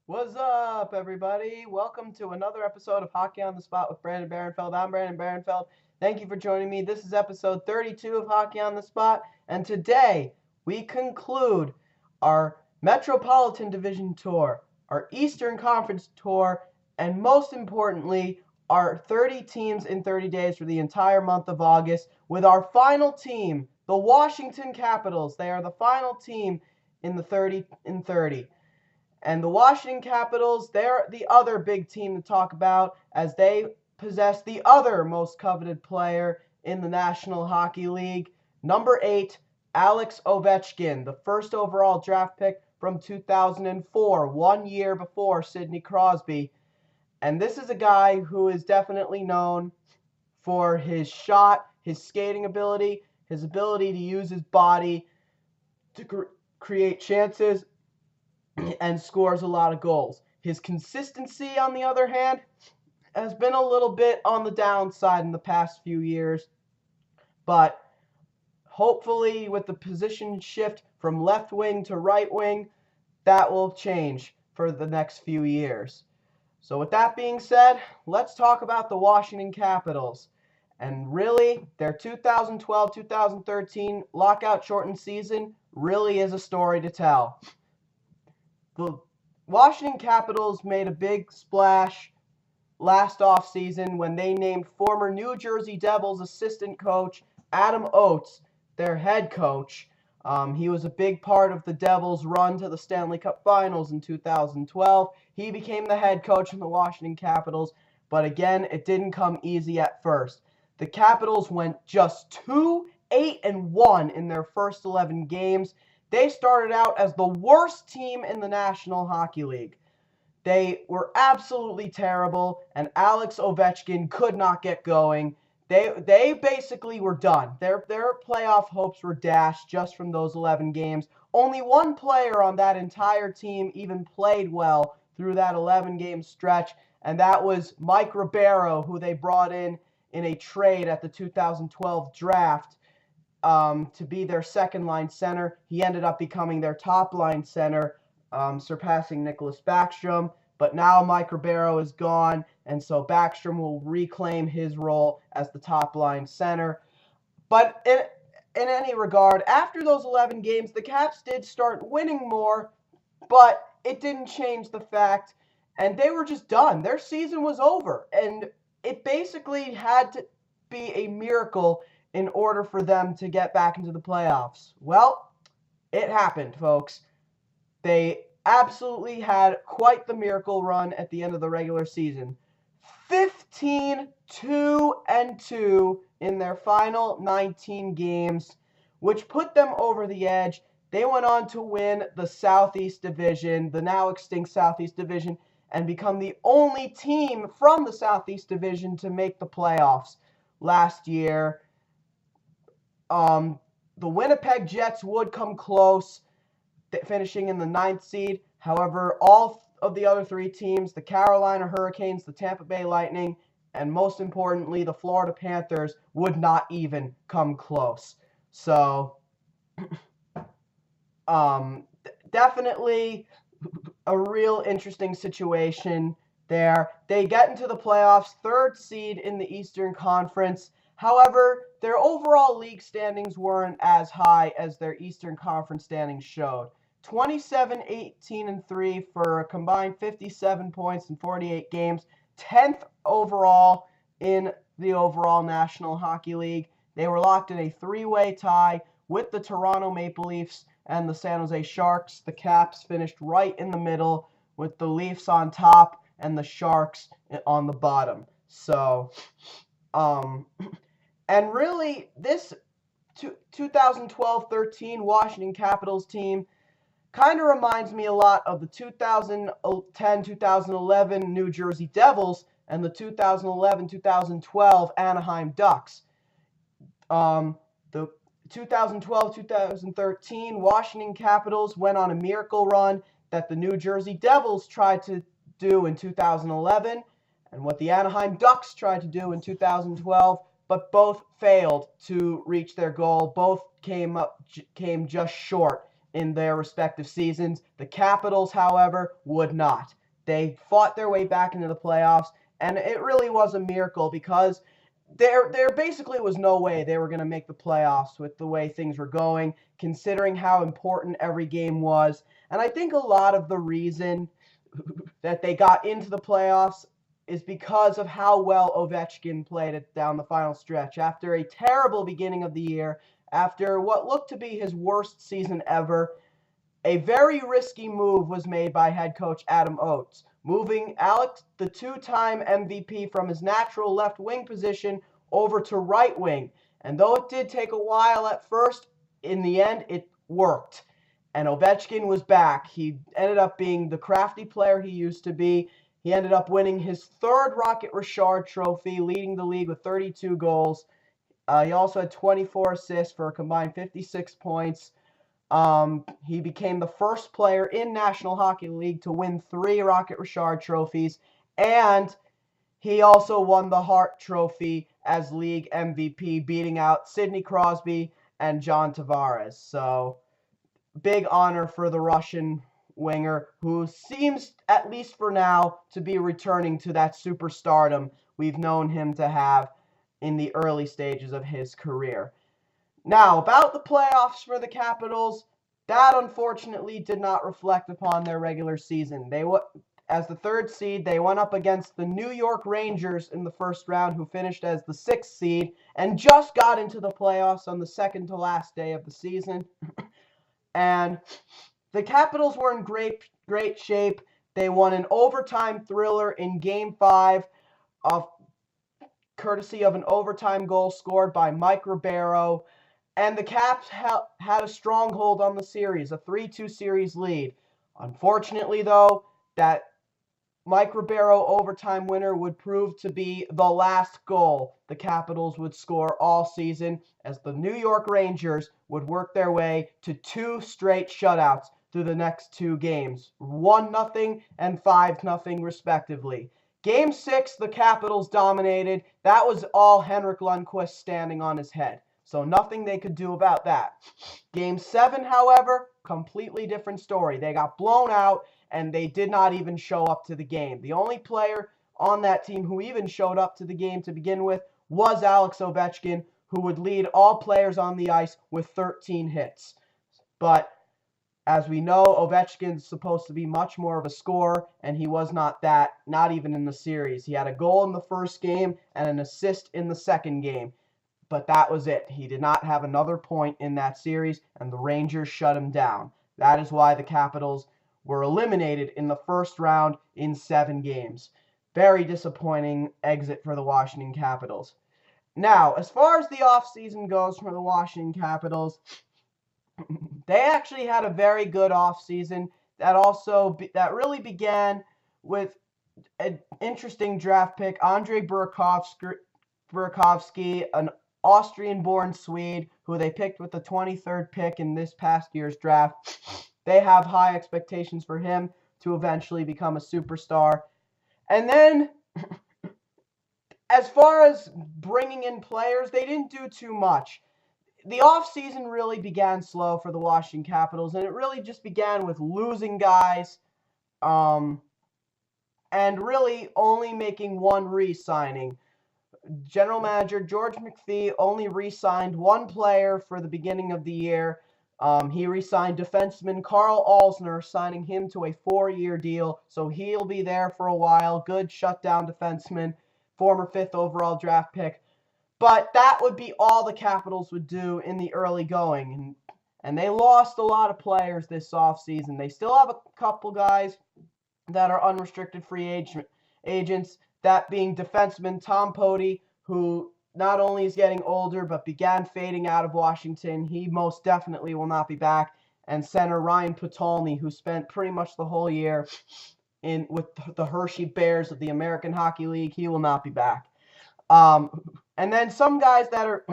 What's up, everybody? Welcome to another episode of Hockey on the Spot with Brandon Barenfeld. I'm Brandon Barenfeld. Thank you for joining me. This is episode 32 of Hockey on the Spot, and today we conclude our Metropolitan Division Tour, our Eastern Conference Tour, and most importantly, our 30 teams in 30 days for the entire month of August with our final team, the Washington Capitals. They are the final team in the 30 in 30. And the Washington Capitals, they're the other big team to talk about as they possess the other most coveted player in the National Hockey League, number 8, Alex Ovechkin, the first overall draft pick from 2004, 1 year before Sidney Crosby. And this is a guy who is definitely known for his shot, his skating ability, his ability to use his body to create chances and scores a lot of goals. His consistency, on the other hand, has been a little bit on the downside in the past few years, but hopefully with the position shift from left wing to right wing, that will change for the next few years. So with that being said, let's talk about the Washington Capitals. And really, their 2012-2013 lockout shortened season really is a story to tell. The Washington Capitals made a big splash last offseason when they named former New Jersey Devils assistant coach Adam Oates their head coach. He was a big part of the Devils' run to the Stanley Cup Finals in 2012. He became the head coach of the Washington Capitals, but again, it didn't come easy at first. The Capitals went just 2-8-1 in their first 11 games. They started out as the worst team in the National Hockey League. They were absolutely terrible, and Alex Ovechkin could not get going. They basically were done. Their playoff hopes were dashed just from those 11 games. Only one player on that entire team even played well through that 11-game stretch, and that was Mike Ribeiro, who they brought in a trade at the 2012 draft to be their second-line center. He ended up becoming their top-line center, surpassing Nicholas Backstrom. But now Mike Ribeiro is gone, and so Backstrom will reclaim his role as the top-line center. But in any regard, after those 11 games, the Caps did start winning more, but it didn't change the fact, and they were just done. Their season was over, and it basically had to be a miracle in order for them to get back into the playoffs. Well, it happened, folks. They absolutely had quite the miracle run at the end of the regular season. 15-2-2 in their final 19 games, which put them over the edge. They went on to win the Southeast Division, the now extinct Southeast Division, and become the only team from the Southeast Division to make the playoffs last year. The Winnipeg Jets would come close, finishing in the 9th seed. However, all of the other three teams, the Carolina Hurricanes, the Tampa Bay Lightning, and most importantly, the Florida Panthers, would not even come close. So, definitely a real interesting situation there. They get into the playoffs, 3rd seed in the Eastern Conference. However, their overall league standings weren't as high as their Eastern Conference standings showed. 27-18-3 for a combined 57 points in 48 games, 10th overall in the overall National Hockey League. They were locked in a 3-way tie with the Toronto Maple Leafs and the San Jose Sharks. The Caps finished right in the middle with the Leafs on top and the Sharks on the bottom. So, and really, this 2012-13 Washington Capitals team kind of reminds me a lot of the 2010-2011 New Jersey Devils and the 2011-2012 Anaheim Ducks. The 2012-2013 Washington Capitals went on a miracle run that the New Jersey Devils tried to do in 2011 and what the Anaheim Ducks tried to do in 2012, but both failed to reach their goal. Both came just short in their respective seasons. The Capitals, however, would not. They fought their way back into the playoffs, and it really was a miracle because there basically was no way they were going to make the playoffs with the way things were going, considering how important every game was. And I think a lot of the reason that they got into the playoffs is because of how well Ovechkin played it down the final stretch. After a terrible beginning of the year, after what looked to be his worst season ever, a very risky move was made by head coach Adam Oates, moving Alex, the two-time MVP, from his natural left wing position over to right wing. And though it did take a while at first, in the end, it worked. And Ovechkin was back. He ended up being the crafty player he used to be. He ended up winning his third Rocket Richard trophy, leading the league with 32 goals. He also had 24 assists for a combined 56 points. He became the first player in National Hockey League to win 3 Rocket Richard trophies, and he also won the Hart Trophy as league MVP, beating out Sidney Crosby and John Tavares. So, big honor for the Russian winger, who seems, at least for now, to be returning to that superstardom we've known him to have in the early stages of his career. Now, about the playoffs for the Capitals, that unfortunately did not reflect upon their regular season. As the 3rd seed, they went up against the New York Rangers in the first round, who finished as the 6th seed and just got into the playoffs on the second to last day of the season. And the Capitals were in great shape. They won an overtime thriller in Game 5, courtesy of an overtime goal scored by Mike Ribeiro. And the Caps had a stronghold on the series, a 3-2 series lead. Unfortunately, though, that Mike Ribeiro overtime winner would prove to be the last goal the Capitals would score all season, as the New York Rangers would work their way to 2 straight shutouts through the next 2 games, 1-0 and 5-0 respectively. Game 6, the Capitals dominated. That was all Henrik Lundqvist standing on his head, so nothing they could do about that. Game 7, however, completely different story. They got blown out, and they did not even show up to the game. The only player on that team who even showed up to the game to begin with was Alex Ovechkin, who would lead all players on the ice with 13 hits. But as we know, Ovechkin's supposed to be much more of a scorer, and he was not that, not even in the series. He had a goal in the first game and an assist in the second game, but that was it. He did not have another point in that series, and the Rangers shut him down. That is why the Capitals were eliminated in the first round in 7 games. Very disappointing exit for the Washington Capitals. Now, as far as the offseason goes for the Washington Capitals, they actually had a very good offseason that really began with an interesting draft pick, Andrei Burakovsky, an Austrian-born Swede who they picked with the 23rd pick in this past year's draft. They have high expectations for him to eventually become a superstar. And then, as far as bringing in players, they didn't do too much. The offseason really began slow for the Washington Capitals, and it really just began with losing guys, and really only making one re-signing. General manager George McPhee only re-signed one player for the beginning of the year. He re-signed defenseman Carl Alsner, signing him to a 4-year deal, so he'll be there for a while. Good shutdown defenseman, former 5th overall draft pick. But that would be all the Capitals would do in the early going. And they lost a lot of players this offseason. They still have a couple guys that are unrestricted free agents, that being defenseman Tom Poti, who not only is getting older, but began fading out of Washington. He most definitely will not be back. And center Ryan Potulny, who spent pretty much the whole year with the Hershey Bears of the American Hockey League. He will not be back. And then some guys that are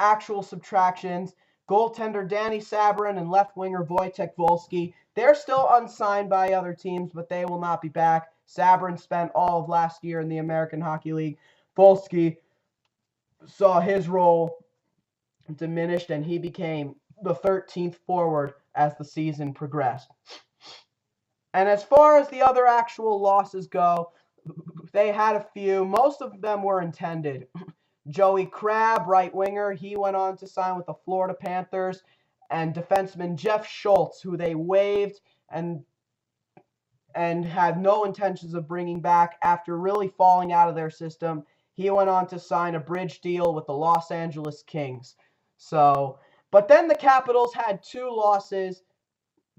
actual subtractions, goaltender Danny Sabourin and left winger Wojtek Wolski. They're still unsigned by other teams, but they will not be back. Sabourin spent all of last year in the American Hockey League. Wolski saw his role diminished, and he became the 13th forward as the season progressed. And as far as the other actual losses go, they had a few. Most of them were intended. Joey Crabb, right winger, he went on to sign with the Florida Panthers. And defenseman Jeff Schultz, who they waived and had no intentions of bringing back after really falling out of their system. He went on to sign a bridge deal with the Los Angeles Kings. But then the Capitals had two losses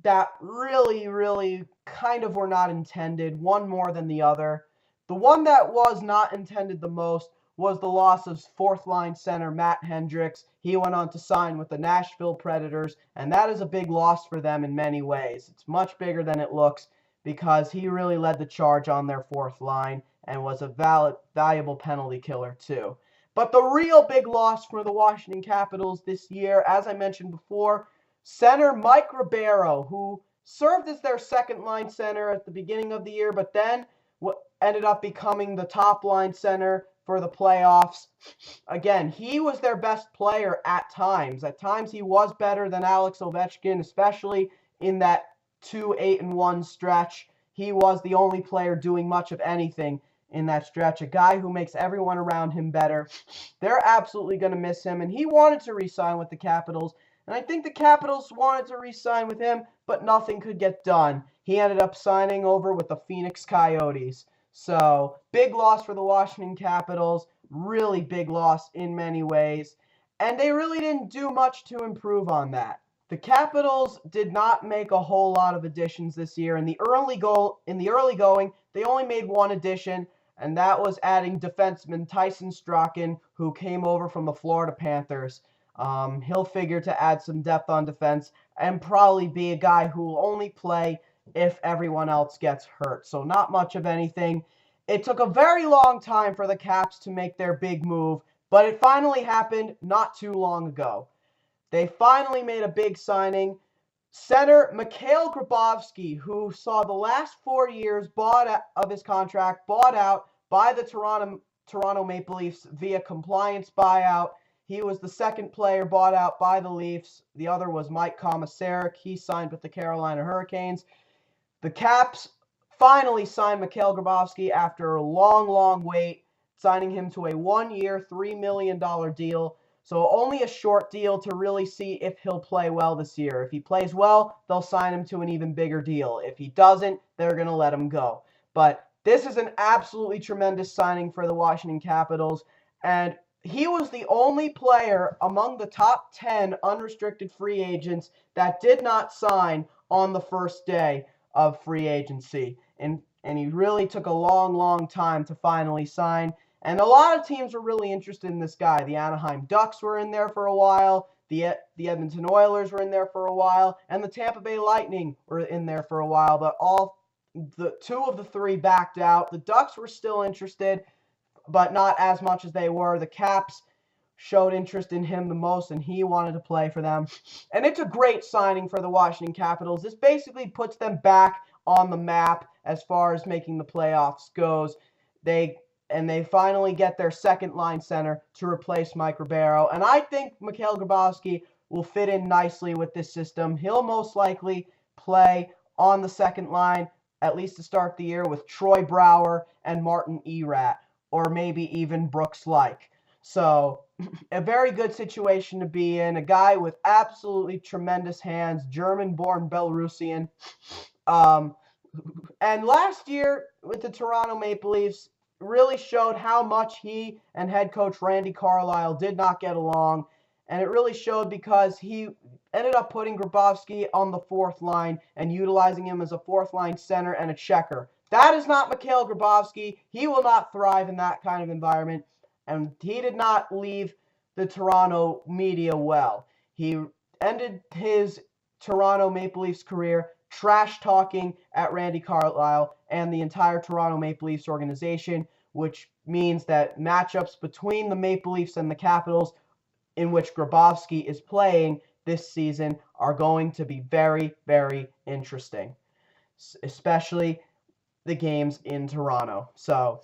that really kind of were not intended, one more than the other. The one that was not intended the most was the loss of fourth-line center Matt Hendricks. He went on to sign with the Nashville Predators, and that is a big loss for them in many ways. It's much bigger than it looks because he really led the charge on their fourth line and was a valuable penalty killer too. But the real big loss for the Washington Capitals this year, as I mentioned before, center Mike Ribeiro, who served as their second-line center at the beginning of the year, but then ended up becoming the top-line center for the playoffs. Again, he was their best player at times. At times, he was better than Alex Ovechkin, especially in that 2-8-1 stretch. He was the only player doing much of anything in that stretch, a guy who makes everyone around him better. They're absolutely going to miss him, and he wanted to re-sign with the Capitals, and I think the Capitals wanted to re-sign with him, but nothing could get done. He ended up signing over with the Phoenix Coyotes. So, big loss for the Washington Capitals, really big loss in many ways, and they really didn't do much to improve on that. The Capitals did not make a whole lot of additions this year. In the early going, they only made one addition, and that was adding defenseman Tyson Strachan, who came over from the Florida Panthers. He'll figure to add some depth on defense and probably be a guy who will only play if everyone else gets hurt. So not much of anything. It took a very long time for the Caps to make their big move, but it finally happened not too long ago. They finally made a big signing. Center Mikhail Grabovski, who saw the last 4 years of his contract bought out by the Toronto Maple Leafs via compliance buyout. He was the second player bought out by the Leafs. The other was Mike Komisarek. He signed with the Carolina Hurricanes. The Caps finally signed Mikhail Grabovski after a long wait, signing him to a 1-year, $3 million deal. So only a short deal to really see if he'll play well this year. If he plays well, they'll sign him to an even bigger deal. If he doesn't, they're going to let him go. But this is an absolutely tremendous signing for the Washington Capitals, and he was the only player among the top 10 unrestricted free agents that did not sign on the first day of free agency. And he really took a long time to finally sign. And a lot of teams were really interested in this guy. The Anaheim Ducks were in there for a while. The Edmonton Oilers were in there for a while. And the Tampa Bay Lightning were in there for a while. But two of the three backed out. The Ducks were still interested, but not as much as they were. The Caps showed interest in him the most, and he wanted to play for them. And it's a great signing for the Washington Capitals. This basically puts them back on the map as far as making the playoffs goes. They finally get their second-line center to replace Mike Ribeiro. And I think Mikhail Grabovski will fit in nicely with this system. He'll most likely play on the second line, at least to start the year, with Troy Brouwer and Martin Erat, or maybe even Brooks Laich. So, a very good situation to be in. A guy with absolutely tremendous hands, German-born Belarusian. And last year, with the Toronto Maple Leafs, really showed how much he and head coach Randy Carlyle did not get along. And it really showed because he ended up putting Grabovski on the fourth line and utilizing him as a fourth-line center and a checker. That is not Mikhail Grabovski. He will not thrive in that kind of environment. And he did not leave the Toronto media well. He ended his Toronto Maple Leafs career trash-talking at Randy Carlyle and the entire Toronto Maple Leafs organization, which means that matchups between the Maple Leafs and the Capitals in which Grabovski is playing this season are going to be very interesting, especially the games in Toronto. So,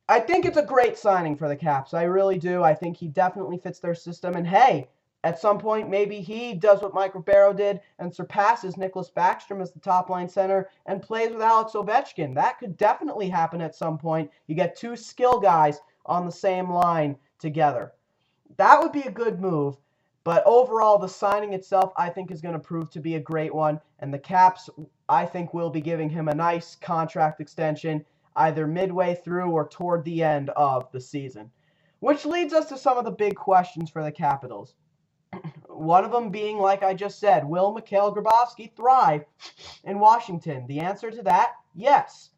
I think it's a great signing for the Caps. I really do. I think he definitely fits their system. And hey, At some point, maybe he does what Mike Ribeiro did and surpasses Nicholas Backstrom as the top line center and plays with Alex Ovechkin. That could definitely happen at some point. You get two skill guys on the same line together. That would be a good move. But overall, the signing itself, I think, is going to prove to be a great one. And the Caps, I think, will be giving him a nice contract extension either midway through or toward the end of the season. Which leads us to some of the big questions for the Capitals. One of them being, like I just said, will Mikhail Grabovski thrive in Washington? The answer to that, yes.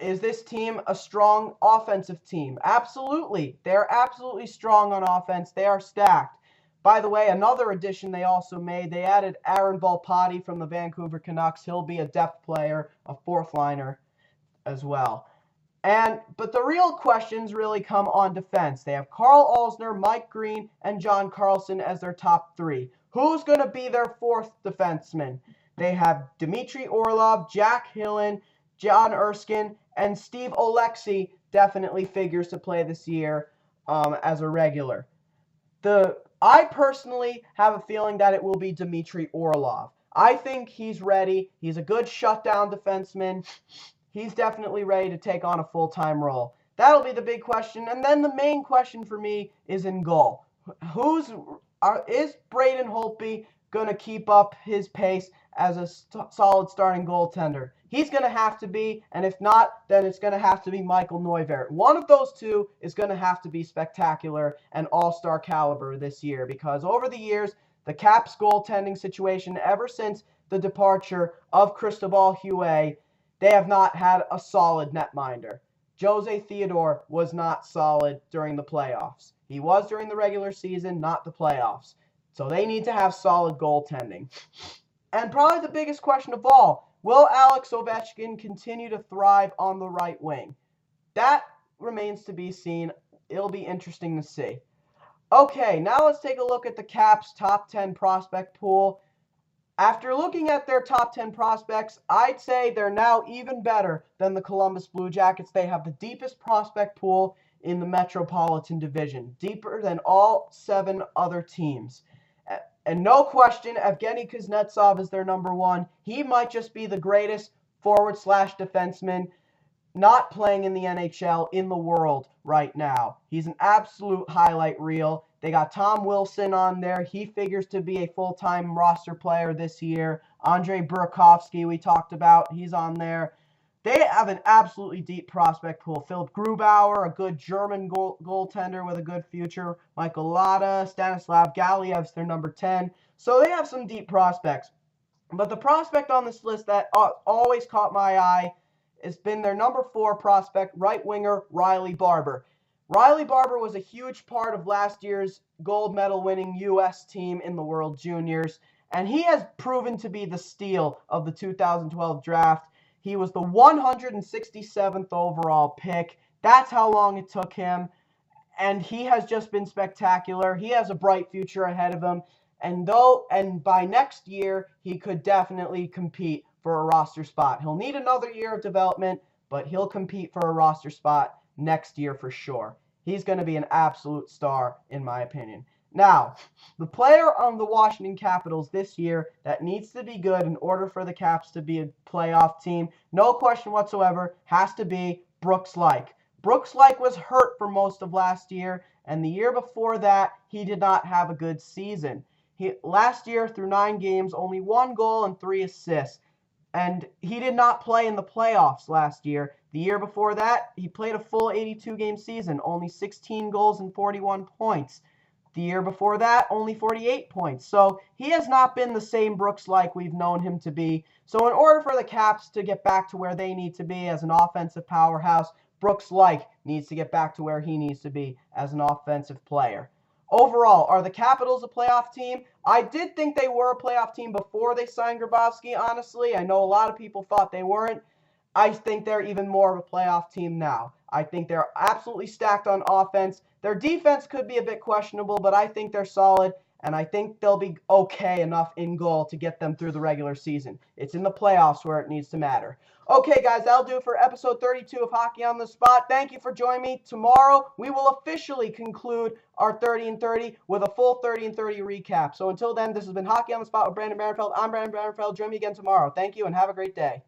Is this team a strong offensive team? Absolutely. They're absolutely strong on offense. They are stacked. By the way, another addition they also made, they added Aaron Volpatti from the Vancouver Canucks. He'll be a depth player, a fourth liner as well. But the real questions really come on defense. They have Carl Alzner, Mike Green, and John Carlson as their top three. Who's going to be their fourth defenseman? They have Dmitry Orlov, Jack Hillen, John Erskine, and Steve Oleksy definitely figures to play this year as a regular. I personally have a feeling that it will be Dmitry Orlov. I think he's ready. He's a good shutdown defenseman. He's definitely ready to take on a full-time role. That'll be the big question. And then the main question for me is in goal. Is Braden Holtby going to keep up his pace as a solid starting goaltender? He's going to have to be, and if not, then it's going to have to be Michael Neuvirth. One of those two is going to have to be spectacular and all-star caliber this year, because over the years, the Caps goaltending situation, ever since the departure of Cristobal Huet, they have not had a solid netminder. Jose Theodore was not solid during the playoffs. He was during the regular season, not the playoffs. So they need to have solid goaltending. And probably the biggest question of all, will Alex Ovechkin continue to thrive on the right wing? That remains to be seen. It'll be interesting to see. Okay, now let's take a look at the Caps' top 10 prospect pool. After looking at their top 10 prospects, I'd say they're now even better than the Columbus Blue Jackets. They have the deepest prospect pool in the Metropolitan Division, deeper than all 7 other teams. And no question, Evgeny Kuznetsov is their number one. He might just be the greatest forward/defenseman not playing in the NHL in the world right now. He's an absolute highlight reel. They got Tom Wilson on there. He figures to be a full-time roster player this year. Andrei Burakovsky, we talked about. He's on there. They have an absolutely deep prospect pool. Philip Grubauer, a good German goaltender with a good future. Michael Latta, Stanislav Galiev's their number 10. So they have some deep prospects. But the prospect on this list that always caught my eye has been their number 4 prospect, right winger Riley Barber. Riley Barber was a huge part of last year's gold medal winning U.S. team in the World Juniors, and he has proven to be the steal of the 2012 draft. He was the 167th overall pick. That's how long it took him, and he has just been spectacular. He has a bright future ahead of him, and by next year, he could definitely compete for a roster spot. He'll need another year of development, but he'll compete for a roster spot next year for sure. He's going to be an absolute star, in my opinion. Now, the player on the Washington Capitals this year that needs to be good in order for the Caps to be a playoff team, no question whatsoever, has to be Brooks Laich. Brooks Laich was hurt for most of last year, and the year before that, he did not have a good season. Last year, through 9 games, only 1 goal and 3 assists. And he did not play in the playoffs last year. The year before that, he played a full 82-game season, only 16 goals and 41 points. The year before that, only 48 points. So he has not been the same Brooks Laich we've known him to be. So in order for the Caps to get back to where they need to be as an offensive powerhouse, Brooks Laich needs to get back to where he needs to be as an offensive player. Overall, are the Capitals a playoff team? I did think they were a playoff team before they signed Grabovski, honestly. I know a lot of people thought they weren't. I think they're even more of a playoff team now. I think they're absolutely stacked on offense. Their defense could be a bit questionable, but I think they're solid. and I think they'll be okay enough in goal to get them through the regular season. It's in the playoffs where it needs to matter. Okay, guys, that'll do it for episode 32 of Hockey on the Spot. Thank you for joining me. Tomorrow, we will officially conclude our 30 and 30 with a full 30 and 30 recap. So until then, this has been Hockey on the Spot with Brandon Barenfeld. I'm Brandon Barenfeld. Join me again tomorrow. Thank you and have a great day.